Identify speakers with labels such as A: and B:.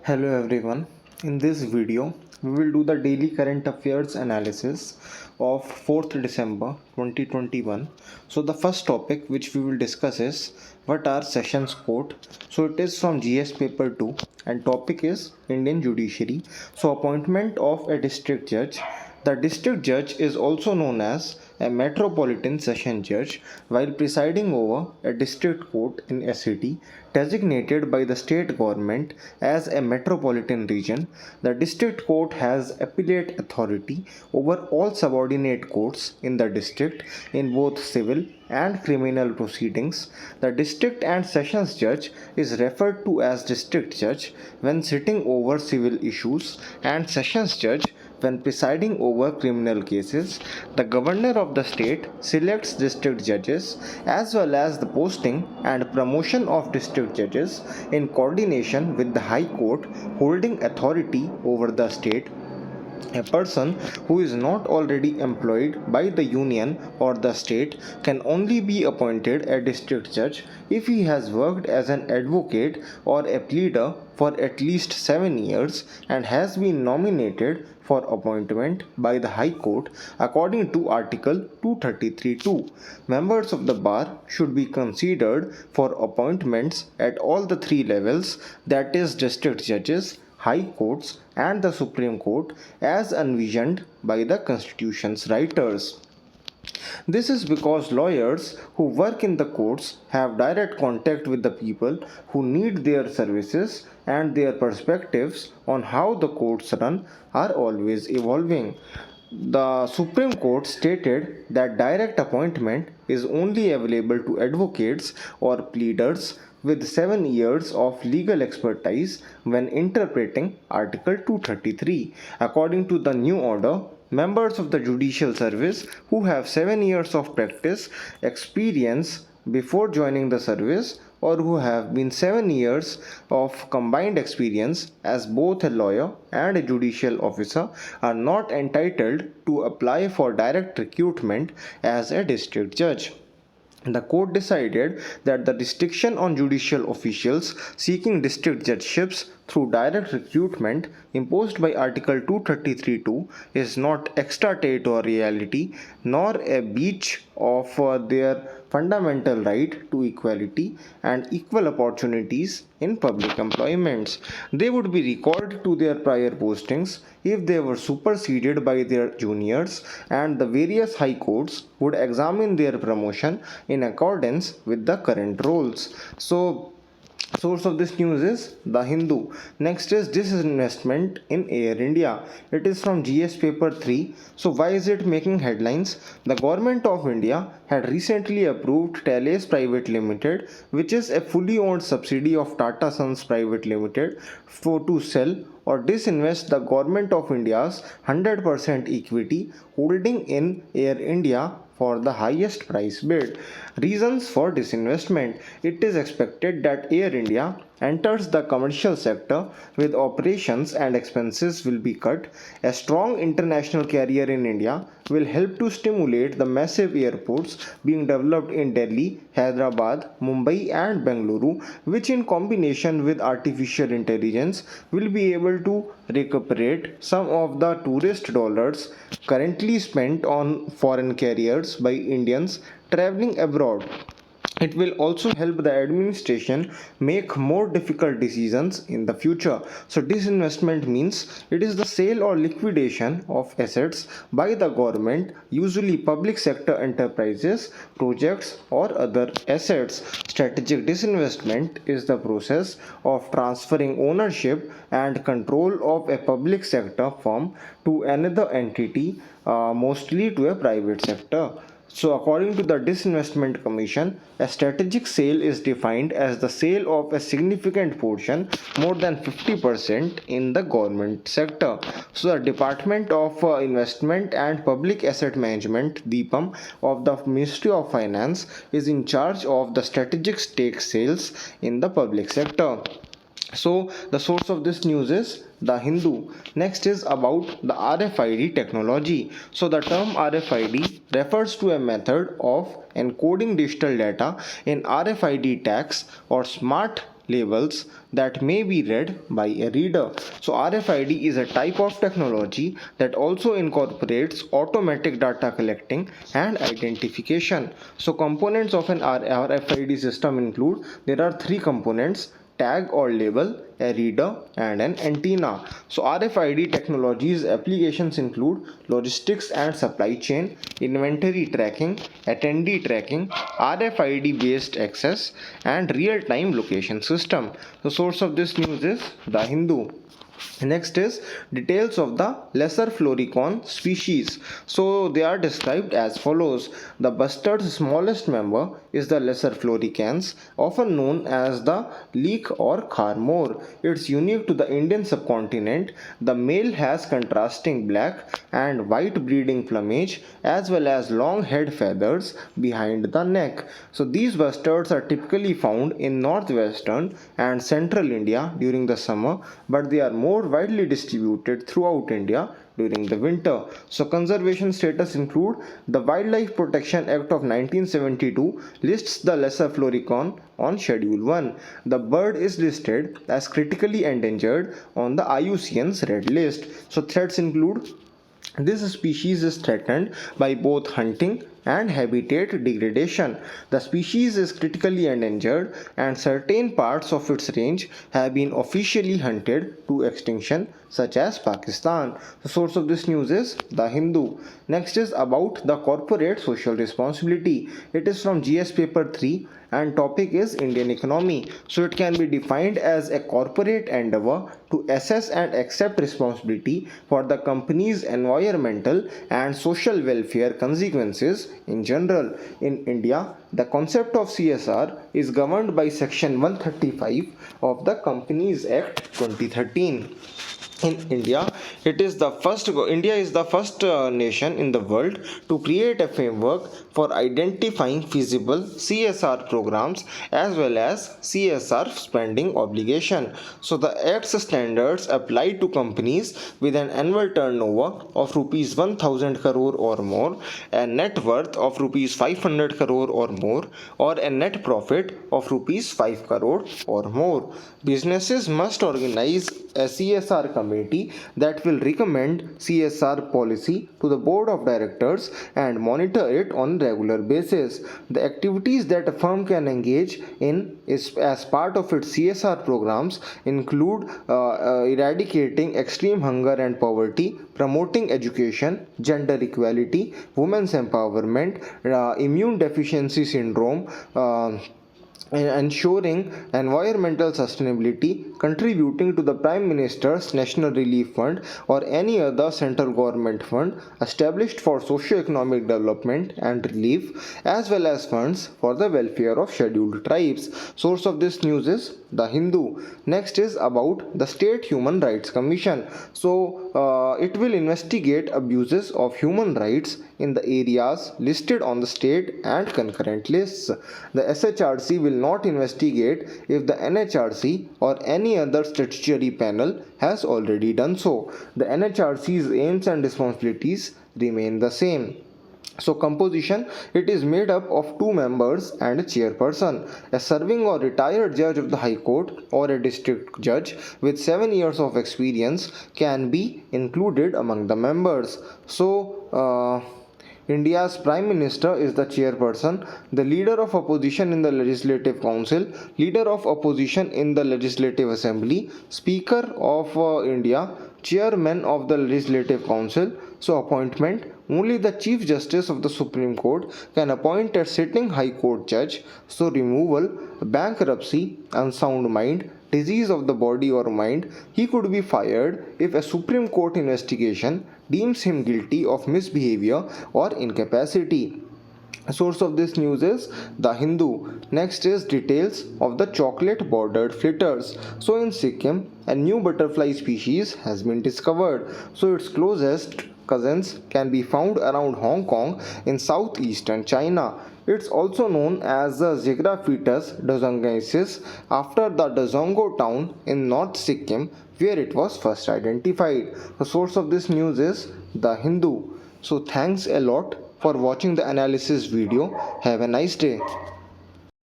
A: Hello everyone. In this video, we will do the daily current affairs analysis of 4th December 2021. So the first topic which we will discuss is what are sessions court. So it is from GS paper 2 and topic is Indian judiciary. So appointment of a district judge. The district judge is also known as a metropolitan session judge while presiding over a district court in a city designated by the state government as a metropolitan region. The district court has appellate authority over all subordinate courts in the district in both civil and criminal proceedings. The district and sessions judge is referred to as district judge when sitting over civil issues and sessions judge when presiding over criminal cases. The governor of the state selects district judges as well as the posting and promotion of district judges in coordination with the High Court holding authority over the state. A person who is not already employed by the union or the state can only be appointed a district judge if he has worked as an advocate or a pleader for at least 7 years and has been nominated for appointment by the High Court according to Article 233(2). Members of the bar should be considered for appointments at all the three levels, that is district judges, High Courts and the Supreme Court as envisioned by the Constitution's writers. This is because lawyers who work in the courts have direct contact with the people who need their services, and their perspectives on how the courts run are always evolving. The Supreme Court stated that direct appointment is only available to advocates or pleaders with 7 years of legal expertise when interpreting Article 233. According to the new order, members of the judicial service who have 7 years of practice experience before joining the service or who have been 7 years of combined experience as both a lawyer and a judicial officer are not entitled to apply for direct recruitment as a district judge. The court decided that the restriction on judicial officials seeking district judgeships through direct recruitment imposed by Article 233(2) is not extraterritoriality nor a breach of their fundamental right to equality and equal opportunities in public employments. They would be recalled to their prior postings if they were superseded by their juniors, and the various high courts would examine their promotion in accordance with the current rules. So, source of this news is The Hindu. Next is Disinvestment in Air India. It is from GS paper 3. So why is it making headlines? The government of India had recently approved Thales Private Limited, which is a fully owned subsidiary of Tata Sons Private Limited, to sell or disinvest the government of India's 100% equity holding in Air India for the highest price bid. Reasons for disinvestment. It is expected that Air India enters the commercial sector with operations and expenses will be cut. A strong international carrier in India will help to stimulate the massive airports being developed in Delhi, Hyderabad, Mumbai and Bengaluru, which in combination with artificial intelligence will be able to recuperate some of the tourist dollars currently spent on foreign carriers by Indians traveling abroad. It will also help the administration make more difficult decisions in the future. So disinvestment means it is the sale or liquidation of assets by the government, usually public sector enterprises, projects or other assets. Strategic disinvestment is the process of transferring ownership and control of a public sector firm to another entity, mostly to a private sector. So, according to the Disinvestment Commission, a strategic sale is defined as the sale of a significant portion, more than 50%, in the government sector. So, the Department of Investment and Public Asset Management, DIPAM, of the Ministry of Finance is in charge of the strategic stake sales in the public sector. So the source of this news is The Hindu. Next is about the RFID technology. So the term RFID refers to a method of encoding digital data in RFID tags or smart labels that may be read by a reader. So RFID is a type of technology that also incorporates automatic data collecting and identification. So components of an RFID system include, there are three components: tag or label, a reader, and an antenna. So RFID technologies applications include logistics and supply chain, inventory tracking, attendee tracking, RFID based access, and real-time location system. The source of this news is The Hindu. Next is details of the lesser Florican species. So they are described as follows. The bustard's smallest member is the lesser Floricans, often known as the leek or carmore. It's unique to the Indian subcontinent. The male has contrasting black and white breeding plumage as well as long head feathers behind the neck. So these bustards are typically found in northwestern and central India during the summer, but they are more widely distributed throughout India during the winter. So conservation status include the Wildlife Protection Act of 1972 lists the lesser Florican on Schedule 1. The bird is listed as critically endangered on the IUCN's Red List. So threats include, this species is threatened by both hunting and habitat degradation. The species is critically endangered and certain parts of its range have been officially hunted to extinction, such as Pakistan. The source of this news is The Hindu. Next is about the corporate social responsibility. It is from GS paper 3 and topic is Indian economy. So it can be defined as a corporate endeavor to assess and accept responsibility for the company's environmental and social welfare consequences in general. In India, the concept of CSR is governed by section 135 of the Companies Act 2013. In India, India is the first nation in the world to create a framework for identifying feasible CSR programs as well as CSR spending obligation. So the Act's standards apply to companies with an annual turnover of rupees 1000 crore or more, a net worth of rupees 500 crore or more, or a net profit of rupees 5 crore or more. Businesses must organize a CSR committee that will recommend CSR policy to the board of directors and monitor it on a regular basis. The activities that a firm can engage in as part of its CSR programs include eradicating extreme hunger and poverty, promoting education, gender equality, women's empowerment, immune deficiency syndrome, ensuring environmental sustainability, contributing to the Prime Minister's National Relief Fund or any other central government fund established for socio-economic development and relief, as well as funds for the welfare of scheduled tribes. Source of this news is The Hindu. Next is about the State Human Rights Commission. So it will investigate abuses of human rights in the areas listed on the state and concurrent lists. The SHRC will not investigate if the NHRC or any other statutory panel has already done so. The NHRC's aims and responsibilities remain the same. So composition, it is made up of 2 members and a chairperson. A serving or retired judge of the High Court or a district judge with 7 years of experience can be included among the members. So India's Prime Minister is the chairperson, the leader of opposition in the Legislative Council, leader of opposition in the Legislative Assembly, Speaker of India, Chairman of the Legislative Council. So appointment, only the Chief Justice of the Supreme Court can appoint a sitting High Court judge. So removal, bankruptcy, unsound mind, disease of the body or mind, he could be fired if a Supreme Court investigation deems him guilty of misbehavior or incapacity. Source of this news is The Hindu. Next is details of the chocolate bordered flitters. So in Sikkim, a new butterfly species has been discovered. So its closest cousins can be found around Hong Kong in southeastern China. It's also known as the Zygraphus dozongensis after the Dozongo town in North Sikkim where it was first identified. The source of this news is The Hindu. So thanks a lot for watching the analysis video. Have a nice day.